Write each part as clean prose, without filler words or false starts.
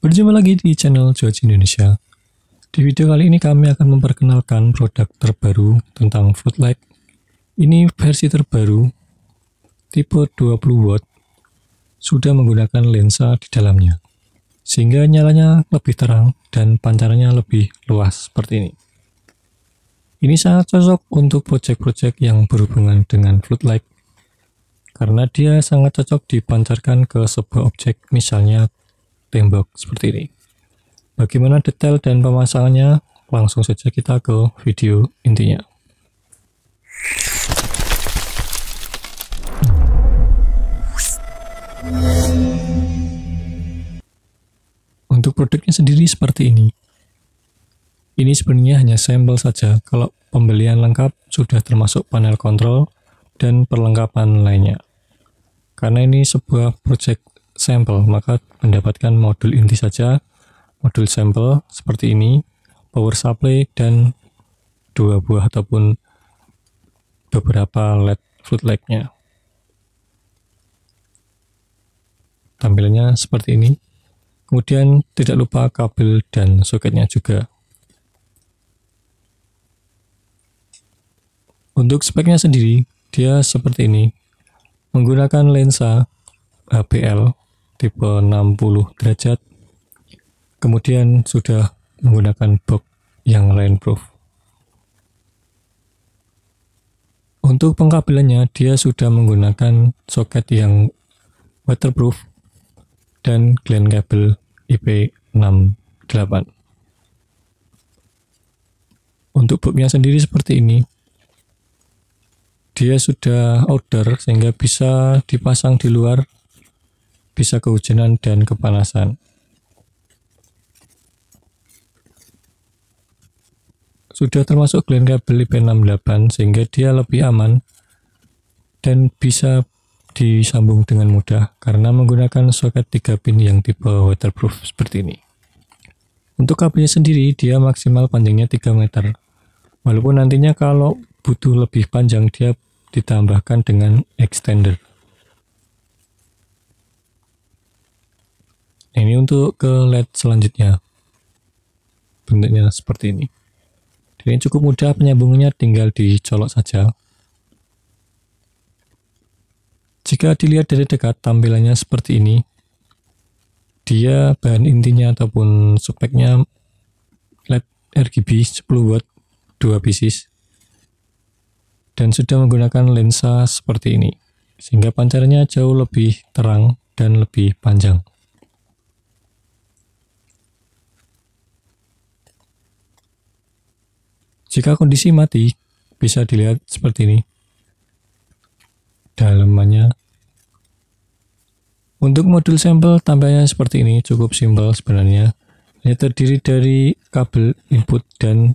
Berjumpa lagi di channel Cuaca Indonesia. Di video kali ini kami akan memperkenalkan produk terbaru tentang floodlight. Ini versi terbaru, tipe 20 watt, sudah menggunakan lensa di dalamnya, sehingga nyalanya lebih terang dan pancarannya lebih luas seperti ini. Ini sangat cocok untuk proyek-proyek yang berhubungan dengan floodlight, karena dia sangat cocok dipancarkan ke sebuah objek, misalnya tembok seperti ini. Bagaimana detail dan pemasangannya? Langsung saja kita ke video intinya. Untuk produknya sendiri seperti ini. Ini sebenarnya hanya sampel saja. Kalau pembelian lengkap sudah termasuk panel kontrol dan perlengkapan lainnya. Karena ini sebuah project sampel, maka mendapatkan modul inti saja, modul sampel seperti ini, power supply, dan 2 buah ataupun beberapa LED floodlight-nya. Tampilannya seperti ini. Kemudian tidak lupa kabel dan soketnya juga. Untuk speknya sendiri, dia seperti ini. Menggunakan lensa HPL tipe 60 derajat, kemudian sudah menggunakan box yang rainproof. Untuk pengkabelannya dia sudah menggunakan soket yang waterproof dan gland kabel IP68. Untuk boxnya sendiri seperti ini. Dia sudah order sehingga bisa dipasang di luar, bisa kehujanan dan kepanasan. Sudah termasuk gland kabel IP68 sehingga dia lebih aman dan bisa disambung dengan mudah karena menggunakan soket 3 pin yang tipe waterproof seperti ini. Untuk kabelnya sendiri dia maksimal panjangnya 3 meter. Walaupun nantinya kalau butuh lebih panjang dia ditambahkan dengan extender. Ini untuk ke LED selanjutnya. Bentuknya seperti ini. Jadi cukup mudah penyambungannya, tinggal dicolok saja. Jika dilihat dari dekat tampilannya seperti ini. Dia bahan intinya ataupun speknya LED RGB 10 watt 2 pieces. Dan sudah menggunakan lensa seperti ini. Sehingga pancarannya jauh lebih terang dan lebih panjang. Jika kondisi mati, bisa dilihat seperti ini. Dalamannya. Untuk modul sampel tampilannya seperti ini, cukup simpel sebenarnya. Hanya terdiri dari kabel input dan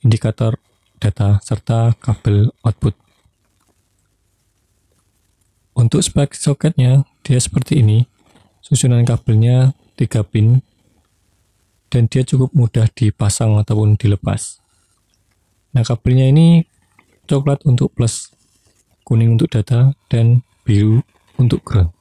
indikator data, serta kabel output. Untuk spek soketnya, dia seperti ini. Susunan kabelnya 3 pin, dan dia cukup mudah dipasang ataupun dilepas. Nah, kabelnya ini coklat untuk plus, kuning untuk data, dan biru untuk ground.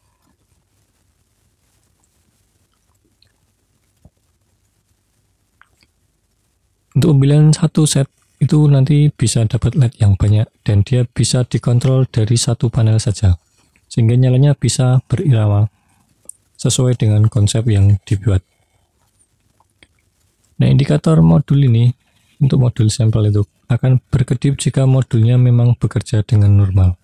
Untuk pembelian satu set itu nanti bisa dapat LED yang banyak dan dia bisa dikontrol dari satu panel saja, sehingga nyalanya bisa berirama sesuai dengan konsep yang dibuat. Nah, indikator modul ini untuk modul sampel itu akan berkedip jika modulnya memang bekerja dengan normal.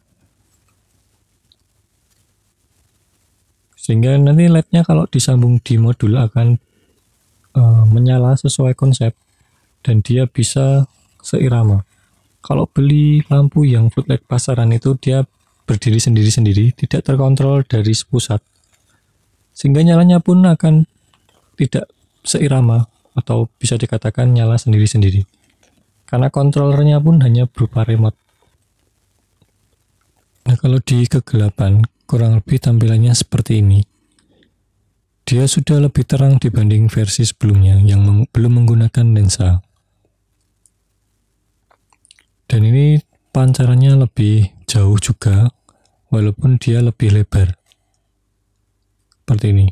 Sehingga nanti LED-nya kalau disambung di modul akan menyala sesuai konsep dan dia bisa seirama. Kalau beli lampu yang floodlight pasaran itu dia berdiri sendiri-sendiri, tidak terkontrol dari pusat. Sehingga nyalanya pun akan tidak seirama atau bisa dikatakan nyala sendiri-sendiri. Karena kontrolernya pun hanya berupa remote. Nah, kalau di kegelapan, kurang lebih tampilannya seperti ini. Dia sudah lebih terang dibanding versi sebelumnya yang belum menggunakan lensa. Dan ini pancarannya lebih jauh juga, walaupun dia lebih lebar. Seperti ini.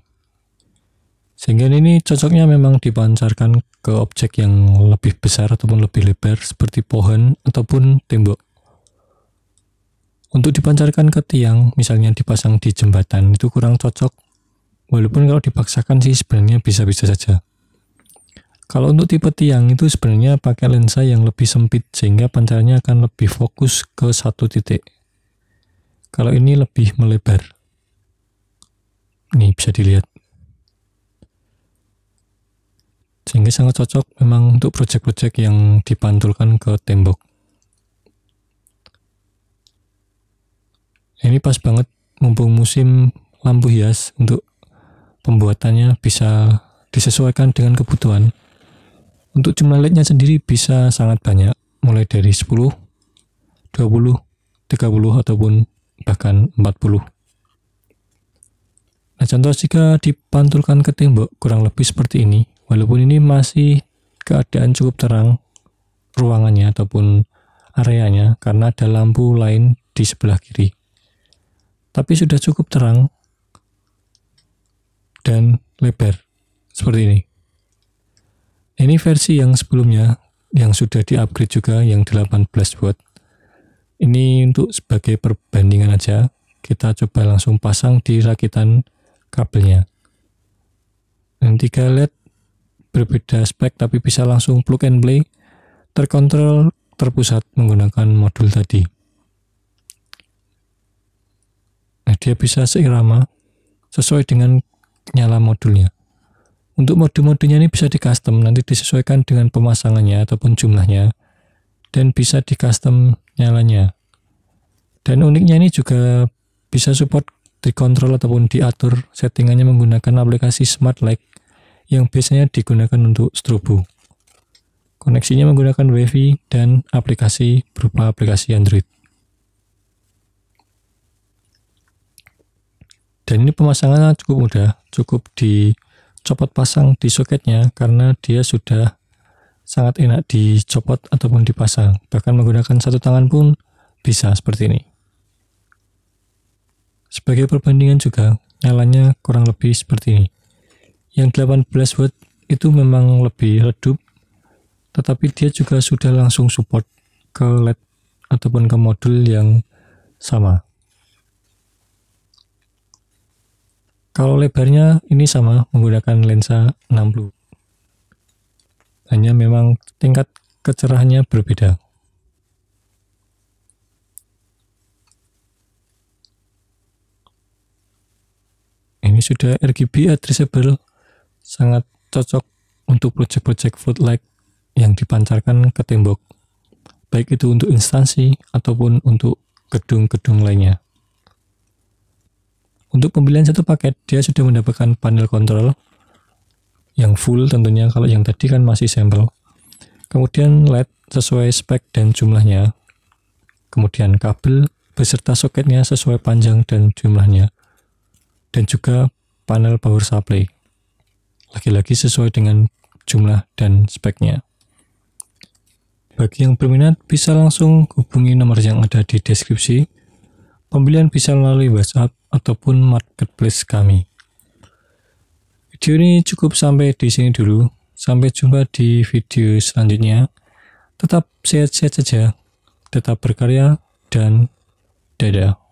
Sehingga ini cocoknya memang dipancarkan ke objek yang lebih besar ataupun lebih lebar seperti pohon ataupun tembok. Untuk dipancarkan ke tiang, misalnya dipasang di jembatan, itu kurang cocok. Walaupun kalau dipaksakan sih sebenarnya bisa-bisa saja. Kalau untuk tipe tiang itu sebenarnya pakai lensa yang lebih sempit sehingga pancarannya akan lebih fokus ke satu titik. Kalau ini lebih melebar. Ini bisa dilihat. Sehingga sangat cocok memang untuk proyek-proyek yang dipantulkan ke tembok. Ini pas banget mumpung musim lampu hias, untuk pembuatannya bisa disesuaikan dengan kebutuhan. Untuk jumlah LED-nya sendiri bisa sangat banyak, mulai dari 10, 20, 30 ataupun bahkan 40. Nah, contoh jika dipantulkan ke tembok kurang lebih seperti ini. Walaupun ini masih keadaan cukup terang ruangannya ataupun areanya karena ada lampu lain di sebelah kiri. Tapi sudah cukup terang dan lebar seperti ini. Ini versi yang sebelumnya yang sudah di-upgrade juga yang 18 watt. Ini untuk sebagai perbandingan aja. Kita coba langsung pasang di rakitan kabelnya. Dan 3 LED berbeda spek tapi bisa langsung plug and play, terkontrol, terpusat menggunakan modul tadi. Nah, dia bisa seirama sesuai dengan nyala modulnya. Untuk mode-modenya ini bisa di-custom, nanti disesuaikan dengan pemasangannya ataupun jumlahnya, dan bisa di-custom nyalanya. Dan uniknya ini juga bisa support dikontrol ataupun diatur settingannya menggunakan aplikasi Smart Light yang biasanya digunakan untuk strobo. Koneksinya menggunakan WiFi dan aplikasi berupa aplikasi Android. Dan ini pemasangannya cukup mudah, cukup dicopot pasang di soketnya karena dia sudah sangat enak dicopot ataupun dipasang. Bahkan menggunakan satu tangan pun bisa seperti ini. Sebagai perbandingan juga, nyalanya kurang lebih seperti ini. Yang 18 watt itu memang lebih redup, tetapi dia juga sudah langsung support ke LED ataupun ke modul yang sama. Kalau lebarnya ini sama, menggunakan lensa 60. Hanya memang tingkat kecerahannya berbeda. Ini sudah RGB addressable, sangat cocok untuk proyek-proyek floodlight yang dipancarkan ke tembok, baik itu untuk instansi ataupun untuk gedung-gedung lainnya. Untuk pembelian satu paket, dia sudah mendapatkan panel kontrol yang full tentunya, kalau yang tadi kan masih sampel. Kemudian LED sesuai spek dan jumlahnya. Kemudian kabel beserta soketnya sesuai panjang dan jumlahnya. Dan juga panel power supply. Lagi-lagi sesuai dengan jumlah dan speknya. Bagi yang berminat bisa langsung hubungi nomor yang ada di deskripsi. Pembelian bisa melalui WhatsApp ataupun marketplace kami. Video ini cukup sampai di sini dulu. Sampai jumpa di video selanjutnya. Tetap sehat-sehat saja, tetap berkarya, dan dadah.